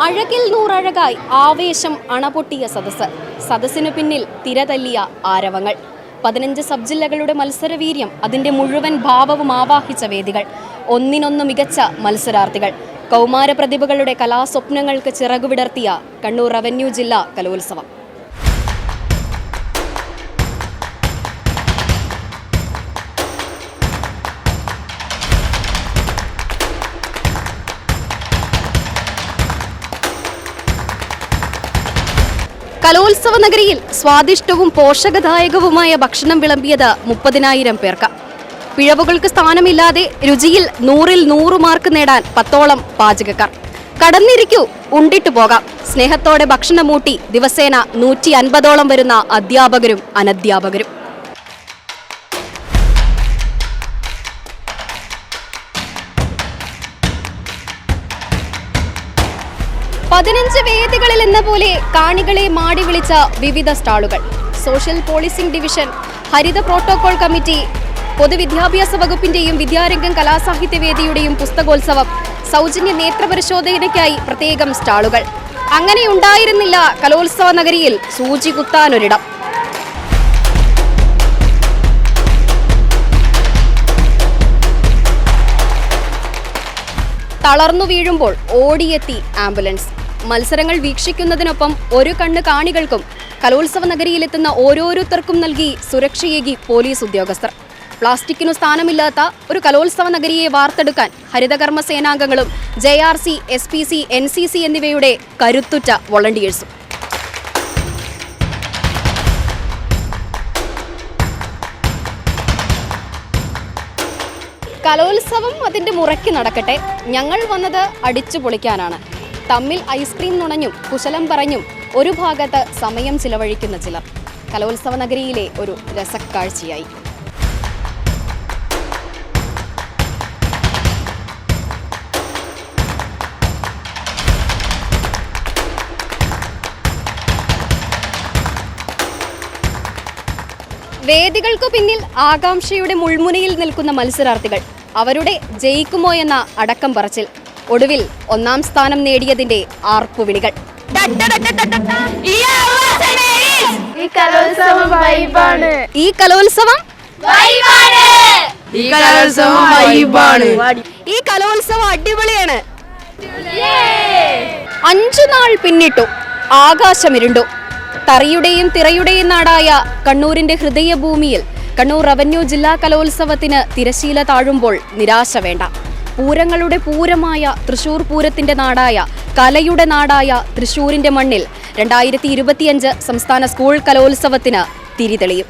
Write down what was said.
അഴകിൽ നൂറഴകായി ആവേശം അണപൊട്ടിയ സദസ്സിനു പിന്നിൽ തിരതല്ലിയ ആരവങ്ങൾ. 15 സബ് ജില്ലകളുടെ മത്സരവീര്യം, അതിന്റെ മുഴുവൻ ഭാവവും ആവാഹിച്ച വേദികൾ, ഒന്നിനൊന്നു മികച്ച മത്സരാർത്ഥികൾ, കൗമാര പ്രതിഭകളുടെ കലാസ്വപ്നങ്ങൾക്ക് ചിറകുവിടർത്തിയ കണ്ണൂർ റവന്യൂ ജില്ലാ കലോത്സവം. കലോത്സവ നഗരിയിൽ സ്വാദിഷ്ടവും പോഷകദായകവുമായ ഭക്ഷണം വിളമ്പിയത് 30,000 പേർക്ക്. പിഴവുകൾക്ക് സ്ഥാനമില്ലാതെ രുചിയിൽ 100-ൽ 100 മാർക്ക് നേടാൻ 10ഓളം പാചകക്കാർ. കടന്നിരിക്കൂ, ഉണ്ടിട്ടു പോകാം, സ്നേഹത്തോടെ ഭക്ഷണമൂട്ടി ദിവസേന 150ഓളം വരുന്ന അധ്യാപകരും അനധ്യാപകരും. പതിനഞ്ച് വേദികളിൽ എന്ന പോലെ കാണികളെ മാടി വിളിച്ച വിവിധ സ്റ്റാളുകൾ. സോഷ്യൽ പോളിസിംഗ് ഡിവിഷൻ, ഹരിത പ്രോട്ടോകോൾ കമ്മിറ്റി, പൊതുവിദ്യാഭ്യാസ വകുപ്പിന്റെയും വിദ്യാരംഗം കലാസാഹിത്യവേദിയുടെയും പുസ്തകോത്സവം, സൗജന്യ നേത്രപരിശോധനയ്ക്കായി പ്രത്യേകം സ്റ്റാളുകൾ. അങ്ങനെ ഉണ്ടായിരുന്നില്ല കലോത്സവ നഗരിയിൽ സൂചി കുത്താനൊരിടം. തളർന്നു വീഴുമ്പോൾ ഓടിയെത്തി ആംബുലൻസ്. മത്സരങ്ങൾ വീക്ഷിക്കുന്നതിനൊപ്പം ഒരു കണ്ണ് കാണികൾക്കും കലോത്സവ നഗരിയിലെത്തുന്ന ഓരോരുത്തർക്കും നൽകി സുരക്ഷയേകി പോലീസ് ഉദ്യോഗസ്ഥർ. പ്ലാസ്റ്റിക്കിനു സ്ഥാനമില്ലാത്ത ഒരു കലോത്സവ നഗരിയെ വാർത്തെടുക്കാൻ ഹരിതകർമ്മ സേനാംഗങ്ങളും JRC, SPC, NCC എന്നിവയുടെ കരുത്തുറ്റ വോളണ്ടിയേഴ്സും. കലോത്സവം അതിൻ്റെ മുറയ്ക്ക് നടക്കട്ടെ, ഞങ്ങൾ വന്നത് അടിച്ചു പൊളിക്കാനാണ്. തമ്മിൽ ഐസ്ക്രീം നുണഞ്ഞും കുശലം പറഞ്ഞും ഒരു ഭാഗത്ത് സമയം ചിലവഴിക്കുന്ന ചിലർ കലോത്സവ നഗരിയിലെ ഒരു രസക്കാഴ്ചയായി. വേദികൾക്കു പിന്നിൽ ആകാംക്ഷയുടെ മുൾമുനയിൽ നിൽക്കുന്ന മത്സരാർത്ഥികൾ, അവരുടെ ജയിക്കുമോ എന്ന അടക്കം പറച്ചിൽ, ഒടുവിൽ 1ാം സ്ഥാനം നേടിയതിന്റെ ആർപ്പുവിളികൾ. ഈ കലോത്സവം അടിപൊളിയാണ്. 5 നാൾ പിന്നിട്ടു, ആകാശമിരുണ്ടു. തറിയുടെയും തിറയുടെയും നാടായ കണ്ണൂരിന്റെ ഹൃദയഭൂമിയിൽ കണ്ണൂർ റവന്യൂ ജില്ലാ കലോത്സവത്തിന് തിരശീല താഴുമ്പോൾ നിരാശ വേണ്ട. പൂരങ്ങളുടെ പൂരമായ തൃശൂർ പൂരത്തിന്റെ നാടായ, കലയുടെ നാടായ തൃശൂരിന്റെ മണ്ണിൽ 2025 സംസ്ഥാന സ്കൂൾ കലോത്സവത്തിന് തിരിതെളിയും.